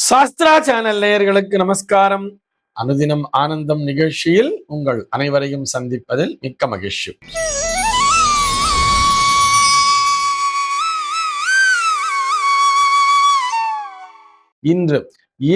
Sastra channel நேயர்களுக்கு நமஸ்காரம். அனுதினம் ஆனந்தம் நிகழ்ச்சியில் உங்கள் அனைவரையும் சந்திப்பதில் மிக்க மகிழ்ச்சி. இன்று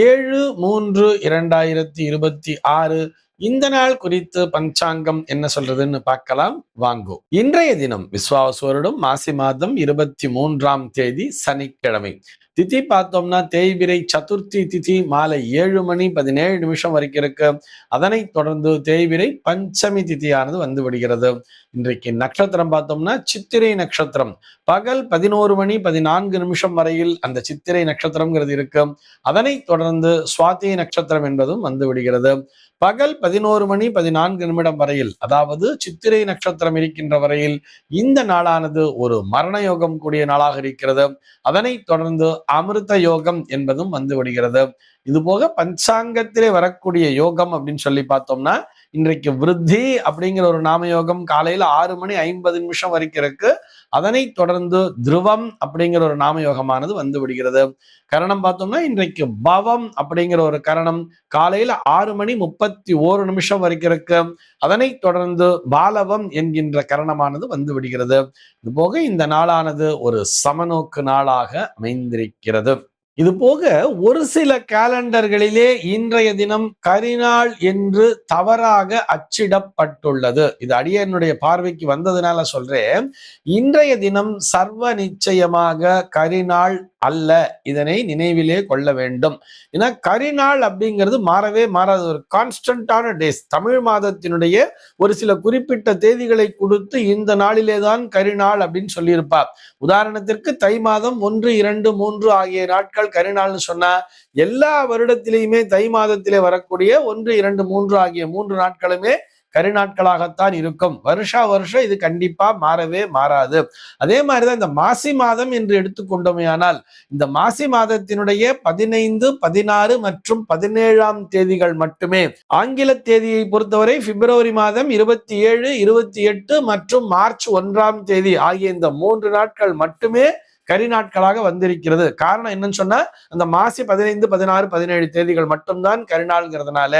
7/3/2026 இந்த நாள் குறித்து பஞ்சாங்கம் என்ன சொல்றதுன்னு பார்க்கலாம் வாங்கோ. இன்றைய தினம் விஸ்வாவசு வருடம் மாசி மாதம் 23ஆம் தேதி சனிக்கிழமை. திதி பார்த்தோம்னா தேய்பிரை சதுர்த்தி திதி மாலை 7:17 வரைக்கும் இருக்கு. அதனைத் தொடர்ந்து தேய்பிரை பஞ்சமி திதியானது வந்து விடுகிறது. இன்றைக்கு நட்சத்திரம் பார்த்தோம்னா சித்திரை நட்சத்திரம். பகல் 11:14 வரையில் அந்த சித்திரை நட்சத்திரம்ங்கிறது இருக்கு. அதனைத் தொடர்ந்து சுவாதி நட்சத்திரம் என்பதும் வந்து விடுகிறது. பகல் 11:14 வரையில், அதாவது சித்திரை நட்சத்திரம் இருக்கின்ற வரையில் இந்த நாளானது ஒரு மரண யோகம் கூடிய நாளாக இருக்கிறது. அதனைத் தொடர்ந்து அமிர்த யோகம் என்பதும் வந்து விடுகிறது. இது போக பஞ்சாங்கத்திலே வரக்கூடிய யோகம் அப்படின்னு சொல்லி பார்த்தோம்னா இன்றைக்கு விருத்தி அப்படிங்கிற ஒரு நாம யோகம் காலையில 6:50 வரைக்கும் இருக்கு. அதனைத் தொடர்ந்து துருவம் அப்படிங்கிற ஒரு நாம யோகமானது வந்து விடுகிறது. கரணம் பார்த்தோம்னா இன்றைக்கு பவம் அப்படிங்கிற ஒரு கரணம் காலையில 6:31 வரைக்கும் இருக்கு. அதனைத் தொடர்ந்து பாலவம் என்கின்ற கரணமானது வந்து விடுகிறது. இது போக இந்த நாளானது ஒரு சமநோக்கு நாளாக அமைந்திருக்கிறது. இது போக ஒரு சில காலண்டர்களிலே இன்றைய தினம் கரிநாள் என்று தவறாக அச்சிடப்பட்டுள்ளது. இது அடியனுடைய பார்வைக்கு வந்ததுனால சொல்றேன். இன்றைய தினம் சர்வ நிச்சயமாக கரிநாள் அல்ல. இதனை நினைவிலே கொள்ள வேண்டும். ஏன்னா கரிநாள் அப்படிங்கிறது மாறவே மாறாது. ஒரு கான்ஸ்டன்டான டேஸ். தமிழ் மாதத்தினுடைய ஒரு சில குறிப்பிட்ட தேதிகளை கொடுத்து இந்த நாளிலே தான் கரிநாள் அப்படின்னு சொல்லியிருப்பார். உதாரணத்திற்கு தை மாதம் 1, 2, 3 ஆகிய நாட்கள் கரிநாள்னு சொன்னா எல்லா வருடத்திலேயுமே தை மாதத்திலே வரக்கூடிய 1, 2, 3 ஆகிய 3 நாட்களுமே கரிநாட்களாகத்தான் இருக்கும். வருஷம் இது கண்டிப்பா மாறவே மாறாது. அதே மாதிரிதான் இந்த மாசி மாதம் என்று எடுத்துக்கொண்டோமேயானால் இந்த மாசி மாதத்தினுடைய 15, 16 மற்றும் 17ஆம் தேதிகள் மட்டுமே. ஆங்கில தேதியை பொறுத்தவரை பிப்ரவரி மாதம் 27, 28 மற்றும் மார்ச் 1ஆம் தேதி ஆகிய இந்த 3 நாட்கள் மட்டுமே கரிநாட்களாக வந்திருக்கிறது. காரணம் என்னன்னு சொன்னா அந்த மாசி 15, 16, 17 தேதிகள் மட்டும்தான் கரிநாள்ங்கிறதுனால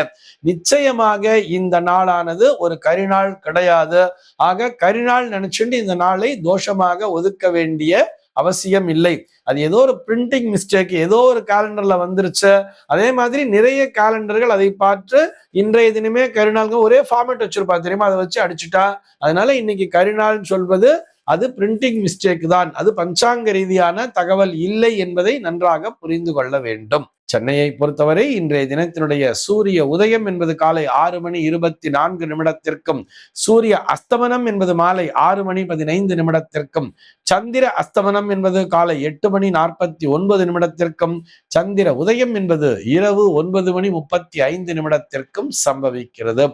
நிச்சயமாக இந்த நாளானது ஒரு கரிநாள் கிடையாது. ஆக கரிநாள் நினைச்சுட்டு இந்த நாளை தோஷமாக ஒதுக்க வேண்டிய அவசியம் இல்லை. அது ஏதோ ஒரு பிரிண்டிங் மிஸ்டேக், ஏதோ ஒரு காலண்டர்ல வந்துருச்சு. அதே மாதிரி நிறைய காலண்டர்கள் அதை பார்த்து இன்றைய தினமே கரிநாள்ங்க ஒரே ஃபார்மேட் வச்சிருப்பா தெரியுமா, அதை வச்சு அடிச்சுட்டா. அதனால இன்னைக்கு கரிநாள் சொல்வது அது பிரிண்டிங் மிஸ்டேக் தான். அது பஞ்சாங்க ரீதியான தகவல் இல்லை என்பதை நன்றாக புரிந்து கொள்ள வேண்டும். சென்னையை பொறுத்தவரை இன்றைய தினத்தினுடைய சூரிய உதயம் என்பது காலை 6:24 சூரிய அஸ்தமனம் என்பது மாலை 6:15 சந்திர அஸ்தமனம் என்பது காலை 8:49 சந்திர உதயம் என்பது இரவு 9:35 சம்பவிக்கிறது.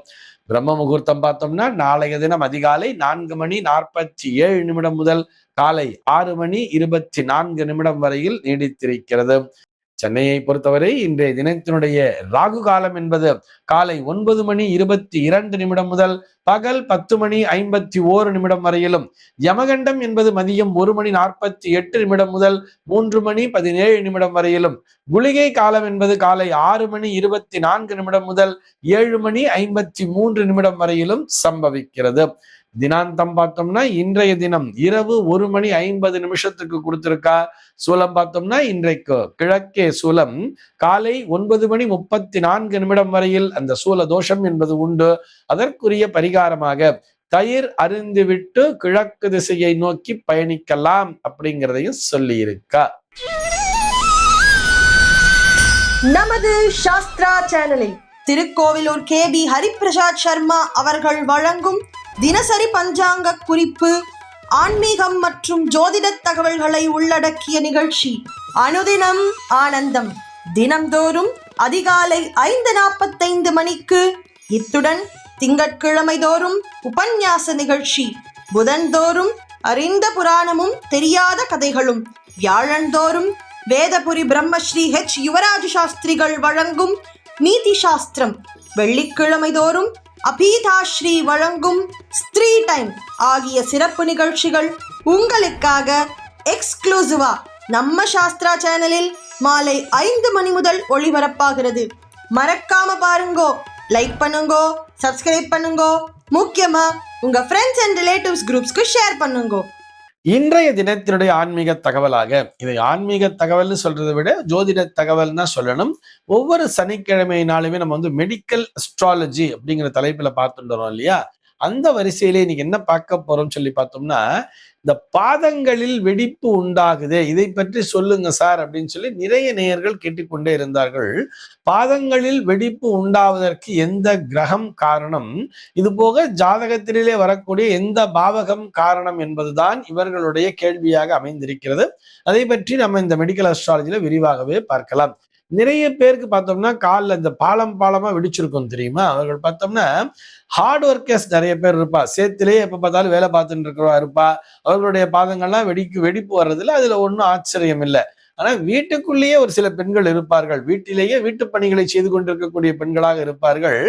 பிரம்ம முகூர்த்தம் பார்த்தோம்னா நாளைய தினம் அதிகாலை 4:47 முதல் காலை 6:24 வரையில் நீடித்திருக்கிறது. சென்னையை பொறுத்தவரை இன்றைய தினத்தினுடைய ராகு காலம் என்பது காலை 9:22 முதல் பகல் 10:51 வரையிலும், யமகண்டம் என்பது மதியம் 1:48 முதல் 3:17 வரையிலும், குளிகை காலம் என்பது காலை 6:24 முதல் 7:53 வரையிலும் சம்பவிக்கிறது. தினாந்தம் பார்த்தோம்னா இன்றைய தினம் இரவு 1:50 கொடுத்திருக்கா. சூலம் பார்த்தோம்னா இன்றைக்கு கிழக்கே சூலம். காலை 9:34 வரையில் அந்த சூல தோஷம் என்பது உண்டு. அதற்குரிய பரிகாரமாக தயிர் அருந்திவிட்டு கிழக்கு திசையை நோக்கி பயணிக்கலாம் அப்படிங்கிறதையும் சொல்லி இருக்கா. நமது சாஸ்திரா சேனலில் திருக்கோவிலூர் KB ஹரிபிரசாத் சர்மா அவர்கள் வழங்கும் தினசரி பஞ்சாங்க குறிப்பு, ஆன்மீகம் மற்றும் ஜோதிட தகவல்களை உள்ளடக்கிய நிகழ்ச்சி அனுதினம் ஆனந்தம். தினம்தோறும் அதிகாலை 5:45 மணிக்கு. இத்துடன் திங்கட்கிழமை தோறும் உபன்யாச நிகழ்ச்சி, புதன்தோறும் அறிந்த புராணமும் தெரியாத கதைகளும், வியாழந்தோறும் வேதபுரி பிரம்மஸ்ரீ H யுவராஜ சாஸ்திரிகள் வழங்கும் நீதி சாஸ்திரம், வெள்ளிக்கிழமை தோறும் அபீதாஸ்ரீ வழங்கும் ஸ்திரீ டைம் ஆகிய சிறப்பு நிகழ்ச்சிகள் உங்களுக்காக எக்ஸ்க்ளூசிவா நம்ம சாஸ்திரா சேனலில் மாலை 5 மணி முதல் ஒளிபரப்பாகிறது. மறக்காம பாருங்கோ, லைக் பண்ணுங்கோ, சப்ஸ்கிரைப் பண்ணுங்கோ, முக்கியமா உங்க ஃப்ரெண்ட்ஸ் அண்ட் ரிலேட்டிவ்ஸ் குரூப்ஸ்க்கு ஷேர் பண்ணுங்கோ. இன்றைய தினத்தினுடைய ஆன்மீக தகவலாக, இதை ஆன்மீக தகவல்னு சொல்றதை விட ஜோதிட தகவல் தான் சொல்லணும். ஒவ்வொரு சனிக்கிழமை நாளுமே நம்ம மெடிக்கல் அஸ்ட்ராலஜி அப்படிங்கிற தலைப்புல பார்த்துட்டு வரோம் இல்லையா? அந்த வரிசையிலே இன்னைக்கு என்ன பார்க்க போறோம்னு சொல்லி பார்த்தோம்னா, இந்த பாதங்களில் வெடிப்பு உண்டாகுதே, இதை பற்றி சொல்லுங்க சார் அப்படின்னு சொல்லி நிறைய நேயர்கள் கேட்டுக்கொண்டே இருந்தார்கள். பாதங்களில் வெடிப்பு உண்டாவதற்கு எந்த கிரகம் காரணம், இது போக ஜாதகத்திலே வரக்கூடிய எந்த பாவகம் காரணம் என்பதுதான் இவர்களுடைய கேள்வியாக அமைந்திருக்கிறது. அதை பற்றி நம்ம இந்த மெடிக்கல் அஸ்ட்ராலஜில விரிவாகவே பார்க்கலாம். நிறைய பேருக்கு பார்த்தோம்னா காலில் இந்த பாலமா வெடிச்சிருக்கும் தெரியுமா? அவர்கள் பார்த்தோம்னா ஹார்ட் ஒர்க்கர்ஸ் நிறைய பேர் இருப்பா, சேத்திலேயே எப்ப பார்த்தாலும் வேலை பார்த்துட்டு இருக்கிறவா இருப்பா. அவர்களுடைய பாதங்கள்லாம் வெடிப்பு வர்றதுல அதுல ஒன்றும் ஆச்சரியம் இல்லை. ஆனா வீட்டுக்குள்ளேயே ஒரு சில பெண்கள் இருப்பார்கள், வீட்டிலேயே வீட்டு பணிகளை செய்து கொண்டிருக்கக்கூடிய பெண்களாக இருப்பார்கள்.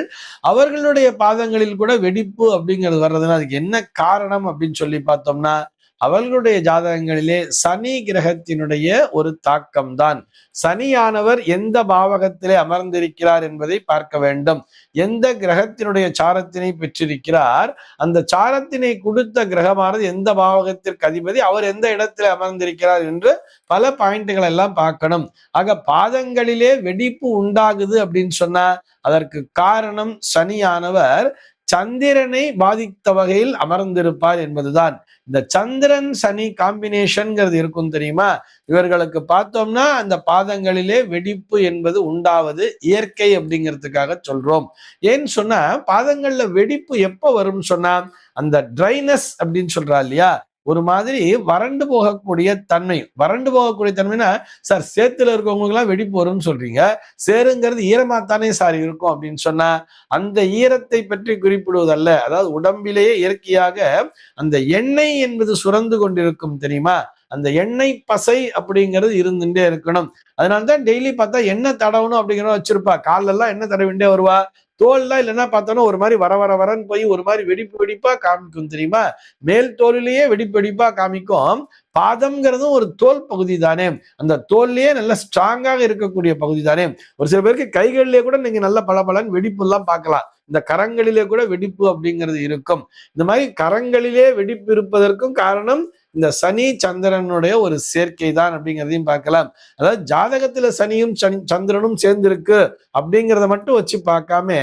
அவர்களுடைய பாதங்களில் கூட வெடிப்பு அப்படிங்கிறது வர்றதுன்னா அதுக்கு என்ன காரணம் அப்படின்னு சொல்லி பார்த்தோம்னா, அவர்களுடைய ஜாதகங்களிலே சனி கிரகத்தினுடைய ஒரு தாக்கம் தான். சனியானவர் எந்த பாவகத்திலே அமர்ந்திருக்கிறார் என்பதை பார்க்க வேண்டும். எந்த கிரகத்தினுடைய சாரத்தினை பெற்றிருக்கிறார், அந்த சாரத்தினை கொடுத்த கிரகமானது எந்த பாவகத்திற்கு அதிபதி, அவர் எந்த இடத்திலே அமர்ந்திருக்கிறார் என்று பல பாயிண்ட்கள் எல்லாம் பார்க்கணும். ஆக பாதங்களிலே வெடிப்பு உண்டாகுது அப்படின்னு சொன்னா அதற்கு காரணம் சனியானவர் சந்திரனை பாதித்த வகையில் அமர்ந்திருப்பார் என்பதுதான். இந்த சந்திரன் சனி காம்பினேஷன்ங்கிறது இருக்கும் தெரியுமா? இவர்களுக்கு பார்த்தோம்னா அந்த பாதங்களிலே வெடிப்பு என்பது உண்டாவது இயற்கை அப்படிங்கிறதுக்காக சொல்றோம். ஏன்னு சொன்னா பாதங்கள்ல வெடிப்பு எப்ப வரும்னு சொன்னா, அந்த ட்ரைனஸ் அப்படின்னு சொல்றா இல்லையா, ஒரு மாதிரி வறண்டு போகக்கூடிய தன்மை. வறண்டு போகக்கூடிய தன்மைனா, சார் சேத்துல இருக்கவங்களுக்கு எல்லாம் வெடிப்பு வரும்னு சொல்றீங்க, சேருங்கிறது ஈரமாத்தானே சார் இருக்கும் அப்படின்னு சொன்னா, அந்த ஈரத்தை பற்றி குறிப்பிடுவதல்ல. அதாவது உடம்பிலேயே இயற்கையாக அந்த எண்ணெய் என்பது சுரந்து கொண்டிருக்கும் தெரியுமா? அந்த எண்ணெய் பசை அப்படிங்கிறது இருந்துட்டே இருக்கணும். அதனால்தான் டெய்லி பார்த்தா எண்ணெய் தடவணும் அப்படிங்கிறத வச்சிருப்பா. காலெல்லாம் எண்ணெய் தடவிண்டே வருவா. தோல்லாம் இல்லைன்னா பார்த்தோன்னா ஒரு மாதிரி வரன்னு போய் ஒரு மாதிரி வெடிப்பா காமிக்கும் தெரியுமா? மேல் தோலிலேயே வெடிப்பா காமிக்கும். பாதம்ங்கிறதும் ஒரு தோல் பகுதி தானே, அந்த தோல்லையே நல்ல ஸ்ட்ராங்காக இருக்கக்கூடிய பகுதி தானே. ஒரு சில பேருக்கு கைகளிலே கூட நீங்க நல்ல பலன்னு வெடிப்பு எல்லாம் பார்க்கலாம். இந்த கரங்களிலே கூட வெடிப்பு அப்படிங்கிறது இருக்கும். இந்த மாதிரி கரங்களிலே வெடிப்பு இருப்பதற்கும் காரணம் இந்த சனி சந்திரனுடைய ஒரு சேர்க்கை தான் அப்படிங்கிறதையும் பார்க்கலாம். அதாவது ஜாதகத்துல சனியும் சந்திரனும் சேர்ந்திருக்கு அப்படிங்கிறத மட்டும் வச்சு பார்க்காம,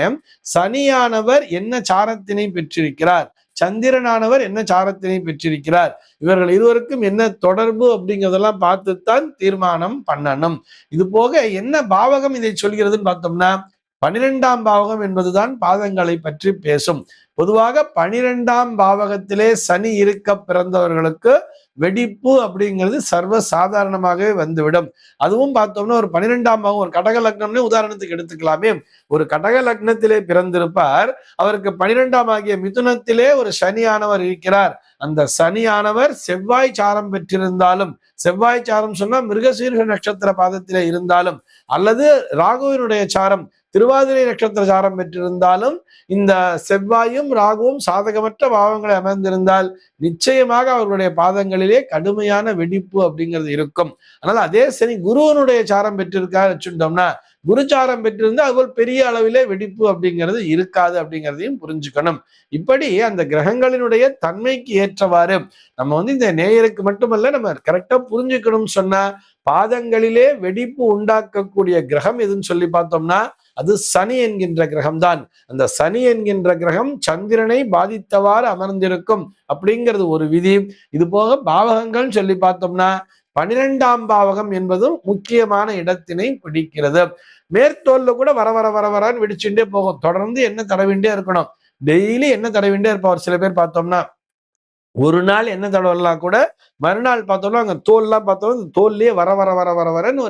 சனியானவர் என்ன சாரத்தினை பெற்றிருக்கிறார், சந்திரனானவர் என்ன சாரத்தினை பெற்றிருக்கிறார், இவர்கள் இருவருக்கும் என்ன தொடர்பு அப்படிங்கிறதெல்லாம் பார்த்துத்தான் தீர்மானம் பண்ணணும். இது போக என்ன பாவகம் இதை சொல்கிறதுன்னு பார்த்தோம்னா, 12ஆம் பாவகம் என்பதுதான் பாதங்களை பற்றி பேசும். பொதுவாக 12ஆம் பாவகத்திலே சனி இருக்க பிறந்தவர்களுக்கு வெடிப்பு அப்படிங்கிறது சர்வ சாதாரணமாகவே வந்துவிடும். அதுவும் பார்த்தோம்னா ஒரு 12ஆம் பாவம், ஒரு கடக லக்னம்னு உதாரணத்துக்கு எடுத்துக்கலாமே. ஒரு கடக லக்னத்திலே பிறந்திருப்பார், அவருக்கு 12ஆம் ஆகிய மிதுனத்திலே ஒரு சனியானவர் இருக்கிறார். அந்த சனியானவர் செவ்வாய் சாரம் பெற்றிருந்தாலும், செவ்வாய் சாரம் சொன்னா மிருகசீர்ஷ நட்சத்திர பாதத்திலே இருந்தாலும், அல்லது ராகுவினுடைய சாரம் திருவாதிரை நட்சத்திர சாரம் பெற்றிருந்தாலும், இந்த செவ்வாயும் ராகுவும் சாதகமற்ற பாவங்களை அமர்ந்திருந்தால் நிச்சயமாக அவர்களுடைய பாதங்களிலே கடுமையான வெடிப்பு அப்படிங்கிறது இருக்கும். அதனால அதே சனி குருவனுடைய சாரம் பெற்றிருக்காரு வச்சுட்டோம்னா, குரு சாரம் பெற்றிருந்தா அதுபோல் பெரிய அளவிலே வெடிப்பு அப்படிங்கிறது இருக்காது அப்படிங்கிறதையும் புரிஞ்சுக்கணும். இப்படி அந்த கிரகங்களினுடைய தன்மைக்கு ஏற்றவாறு நம்ம இந்த நேயருக்கு மட்டுமல்ல, நம்ம கரெக்டா புரிஞ்சுக்கணும்னு சொன்னா, பாதங்களிலே வெடிப்பு உண்டாக்கக்கூடிய கிரகம் எதுன்னு சொல்லி பார்த்தோம்னா அது சனி என்கின்ற கிரகம் தான். அந்த சனி என்கின்ற கிரகம் சந்திரனை பாதித்தவாறு அமர்ந்திருக்கும் அப்படிங்கிறது ஒரு விதி. இது போக பாவகங்கள் சொல்லி பார்த்தோம்னா 12ஆம் பாவகம் என்பதும் முக்கியமான இடத்தினை பிடிக்கிறது. மேற்தோல்ல கூட வரன்னு வெடிச்சுட்டே போகும். தொடர்ந்து என்ன தடவிண்டே இருக்கணும், டெய்லி என்ன தடவிண்டே இருப்பார். சில பேர் பார்த்தோம்னா ஒரு நாள் என்ன தடவலாம் கூட மறுநாள் பார்த்தோம்னா அங்க தோல்லாம் பார்த்தோம்னா தோல்லையே வரன்னு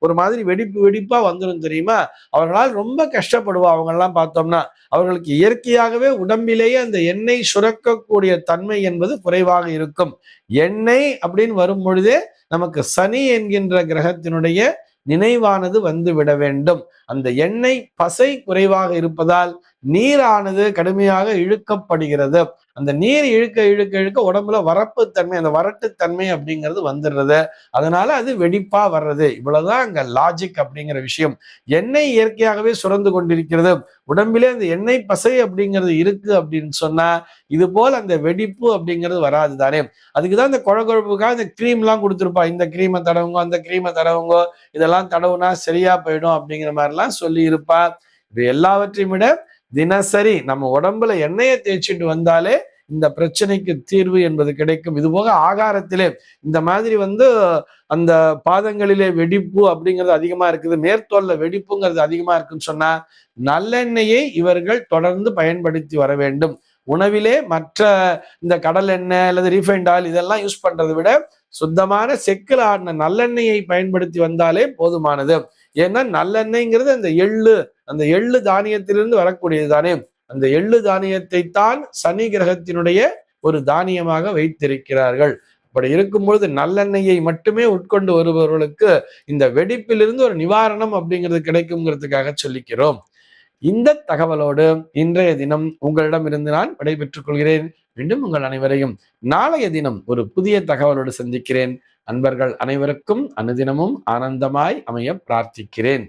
ஒரு மாதிரி வெடிப்பா வந்துடும் தெரியுமா? அவர்களால் ரொம்ப கஷ்டப்படுவா. அவங்க எல்லாம் பார்த்தோம்னா அவர்களுக்கு இயற்கையாகவே உடம்பிலேயே அந்த எண்ணெய் சுரக்கக்கூடிய தன்மை என்பது குறைவாக இருக்கும். எண்ணெய் அப்படின்னு வரும் பொழுதே நமக்கு சனி என்கின்ற கிரகத்தினுடைய நினைவானது வந்து விட வேண்டும். அந்த எண்ணெய் பசை குறைவாக இருப்பதால் நீரானது கடுமையாக இழுக்கப்படுகிறது. அந்த நீர் இழுக்க இழுக்க இழுக்க உடம்புல வரப்பு தன்மை, அந்த வறட்டுத்தன்மை அப்படிங்கிறது வந்துடுறது. அதனால அது வெடிப்பா வர்றது. இவ்வளவுதான் அங்க லாஜிக் அப்படிங்கிற விஷயம். எண்ணெய் இயற்கையாகவே சுரந்து கொண்டிருக்கிறது. உடம்பிலே அந்த எண்ணெய் பசை அப்படிங்கிறது இருக்கு அப்படின்னு சொன்னா இது போல அந்த வெடிப்பு அப்படிங்கிறது வராது தானே. அதுக்குதான் இந்த குழகுழப்புக்காக இந்த கிரீம் எல்லாம் கொடுத்துருப்பா. இந்த கிரீமை தடவுங்க, அந்த கிரீமை தடவுங்க, இதெல்லாம் தடவுனா சரியா போயிடும் அப்படிங்கிற மாதிரி எல்லாம் சொல்லி இருப்பா. இது எல்லாவற்றையும் விட தினசரி நம்ம உடம்புல எண்ணெயை தேய்ச்சிட்டு வந்தாலே இந்த பிரச்சனைக்கு தீர்வு என்பது கிடைக்கும். இது போக ஆகாரத்திலே இந்த மாதிரி அந்த பாதங்களிலே வெடிப்பு அப்படிங்கிறது அதிகமா இருக்குது, மேற்தோல்ல வெடிப்புங்கிறது அதிகமா இருக்குன்னு சொன்னா நல்லெண்ணெயை இவர்கள் தொடர்ந்து பயன்படுத்தி வர வேண்டும். உணவிலே மற்ற இந்த கடல் எண்ணெய் அல்லது ரீஃபைண்ட் ஆயில் இதெல்லாம் யூஸ் பண்றதை விட சுத்தமான செக்கில் ஆடின நல்லெண்ணெயை பயன்படுத்தி வந்தாலே போதுமானது. ஏன்னா நல்லெண்ணெய்ங்கிறது அந்த எள்ளு தானியத்திலிருந்து வரக்கூடியது தானே. அந்த எள்ளு தானியத்தை தான் சனி கிரகத்தினுடைய ஒரு தானியமாக வைத்திருக்கிறார்கள். அப்படி இருக்கும்பொழுது நல்லெண்ணெயை மட்டுமே உட்கொண்டு வருபவர்களுக்கு இந்த வெடிப்பிலிருந்து ஒரு நிவாரணம் அப்படிங்கிறது கிடைக்குங்கிறதுக்காக சொல்லிக்கிறோம். இந்த தகவலோடு இன்றைய தினம் உங்களிடமிருந்து நான் விடைபெற்றுக் கொள்கிறேன். மீண்டும் உங்கள் அனைவரையும் நாளைய தினம் ஒரு புதிய தகவலோடு சந்திக்கிறேன். அன்பர்கள் அனைவருக்கும் அனுதினமும் ஆனந்தமாய் அமைய பிரார்த்திக்கிறேன்.